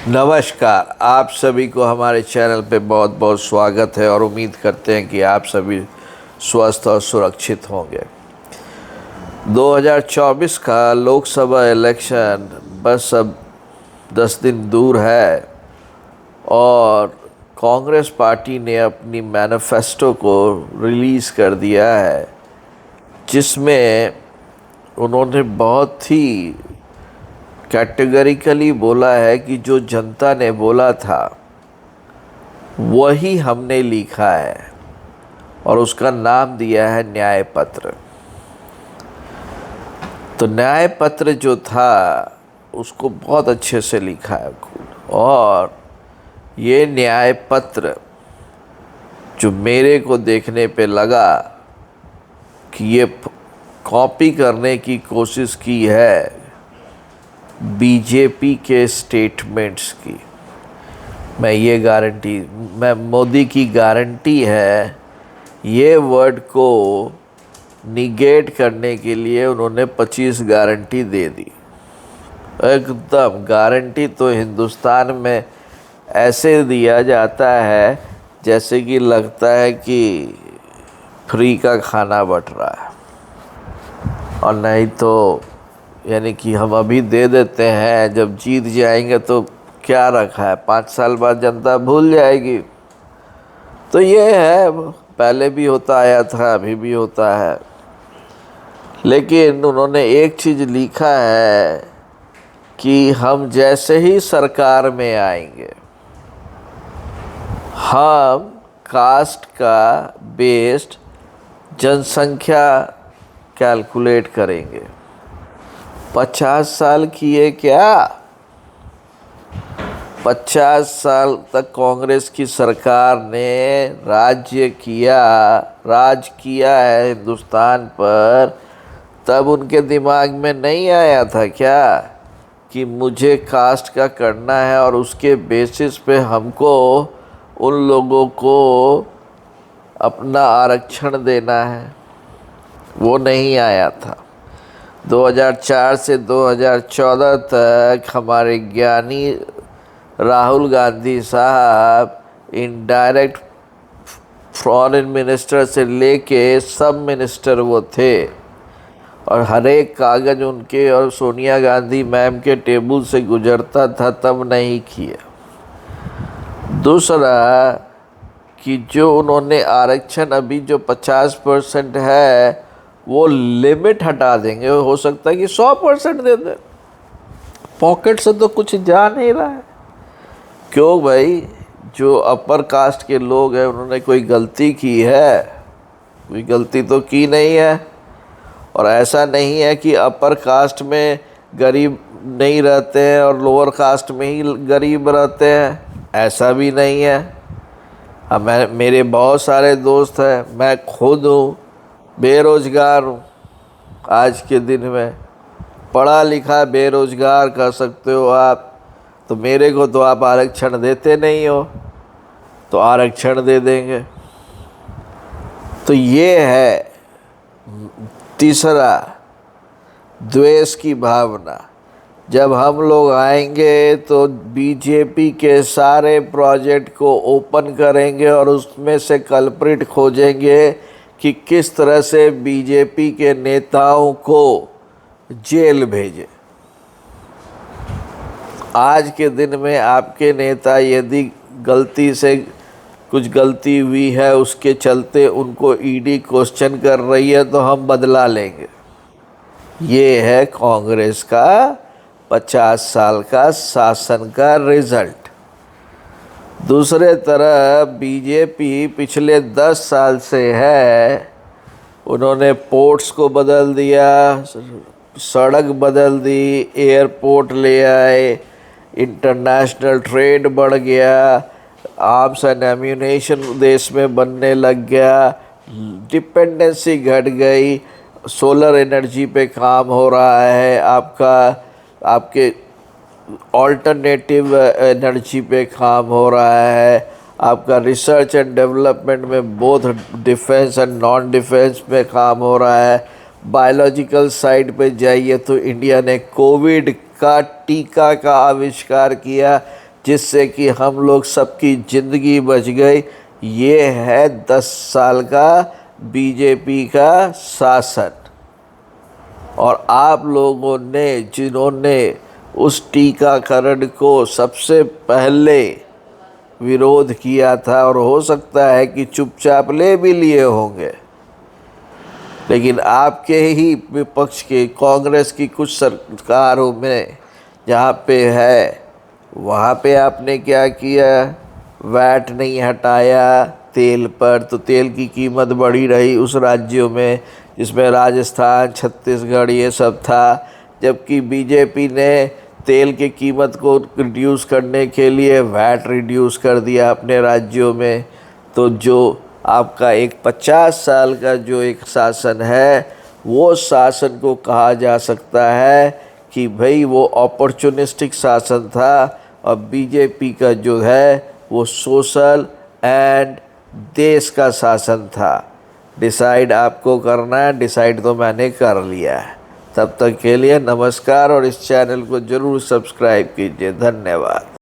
नमस्कार। आप सभी को हमारे चैनल पे बहुत बहुत स्वागत है और उम्मीद करते हैं कि आप सभी स्वस्थ और सुरक्षित होंगे। 2024 का लोकसभा इलेक्शन बस अब 10 दिन दूर है और कांग्रेस पार्टी ने अपनी मैनिफेस्टो को रिलीज़ कर दिया है, जिसमें उन्होंने बहुत ही कैटेगरिकली बोला है कि जो जनता ने बोला था वही हमने लिखा है और उसका नाम दिया है न्याय पत्र। तो न्याय पत्र जो था उसको बहुत अच्छे से लिखा है और ये न्याय पत्र जो मेरे को देखने पे लगा कि ये कॉपी करने की कोशिश की है बीजेपी के स्टेटमेंट्स की। मैं मोदी की गारंटी है, ये वर्ड को निगेट करने के लिए उन्होंने 25 गारंटी दे दी। एकदम गारंटी तो हिंदुस्तान में ऐसे दिया जाता है जैसे कि लगता है कि फ्री का खाना बट रहा है, और नहीं तो यानी कि हम अभी दे देते हैं, जब जीत जाएंगे तो क्या रखा है, 5 साल बाद जनता भूल जाएगी। तो ये है, पहले भी होता आया था, अभी भी होता है। लेकिन उन्होंने एक चीज़ लिखा है कि हम जैसे ही सरकार में आएंगे हम कास्ट का बेस्ड जनसंख्या कैलकुलेट करेंगे। 50 साल किए क्या? 50 साल तक कांग्रेस की सरकार ने राज किया है हिंदुस्तान पर। तब उनके दिमाग में नहीं आया था क्या कि मुझे कास्ट का करना है और उसके बेसिस पे हमको उन लोगों को अपना आरक्षण देना है? वो नहीं आया था। 2004 से 2014 तक हमारे ज्ञानी राहुल गांधी साहब इनडायरेक्ट फॉरेन मिनिस्टर से लेके सब मिनिस्टर वो थे, और हर एक कागज़ उनके और सोनिया गांधी मैम के टेबल से गुजरता था, तब नहीं किया। दूसरा कि जो उन्होंने आरक्षण अभी जो 50% है वो लिमिट हटा देंगे, हो सकता है कि 100% दे दे। पॉकेट से तो कुछ जा नहीं रहा है। क्यों भाई? जो अपर कास्ट के लोग हैं उन्होंने कोई गलती की है? कोई गलती तो की नहीं है। और ऐसा नहीं है कि अपर कास्ट में गरीब नहीं रहते हैं और लोअर कास्ट में ही गरीब रहते हैं, ऐसा भी नहीं है। अब मेरे बहुत सारे दोस्त हैं, मैं खुद हूँ बेरोज़गार हूँ। आज के दिन में पढ़ा लिखा बेरोज़गार कह सकते हो आप। तो मेरे को तो आप आरक्षण देते नहीं हो, तो आरक्षण दे देंगे। तो ये है तीसरा, द्वेष की भावना। जब हम लोग आएंगे तो बीजेपी के सारे प्रोजेक्ट को ओपन करेंगे और उसमें से कल्प्रिट खोजेंगे कि किस तरह से बीजेपी के नेताओं को जेल भेजे। आज के दिन में आपके नेता यदि गलती से कुछ गलती हुई है, उसके चलते उनको ईडी क्वेश्चन कर रही है, तो हम बदला लेंगे। ये है कांग्रेस का 50 साल का शासन का रिजल्ट। दूसरे तरफ बीजेपी पिछले 10 साल से है, उन्होंने पोर्ट्स को बदल दिया, सड़क बदल दी, एयरपोर्ट ले आए, इंटरनेशनल ट्रेड बढ़ गया, आर्म्स एंड एम्यूनेशन देश में बनने लग गया, डिपेंडेंसी घट गई, सोलर एनर्जी पे काम हो रहा है, आपके ऑल्टरनेटिव एनर्जी पे काम हो रहा है, आपका रिसर्च एंड डेवलपमेंट में both defence and non defence में काम हो रहा है। बायोलॉजिकल साइड पे जाइए तो इंडिया ने कोविड का टीका का आविष्कार किया, जिससे कि हम लोग सबकी ज़िंदगी बच गई। ये है 10 साल का बीजेपी का शासन। और आप लोगों ने जिन्होंने उस टीकाकरण को सबसे पहले विरोध किया था, और हो सकता है कि चुपचाप ले भी लिए होंगे, लेकिन आपके ही विपक्ष के कांग्रेस की कुछ सरकारों में जहाँ पे है वहाँ पे आपने क्या किया, वैट नहीं हटाया तेल पर, तो तेल की कीमत बढ़ी रही उस राज्यों में जिसमें राजस्थान, छत्तीसगढ़ ये सब था। जबकि बीजेपी ने तेल की कीमत को रिड्यूस करने के लिए वैट रिड्यूस कर दिया अपने राज्यों में। तो जो आपका एक 50 साल का जो एक शासन है, वो शासन को कहा जा सकता है कि भाई वो अपॉर्चुनिस्टिक शासन था। और बीजेपी का जो है वो सोशल एंड देश का शासन था। डिसाइड आपको करना है, डिसाइड तो मैंने कर लिया है। तब तक के लिए नमस्कार, और इस चैनल को ज़रूर सब्सक्राइब कीजिए। धन्यवाद।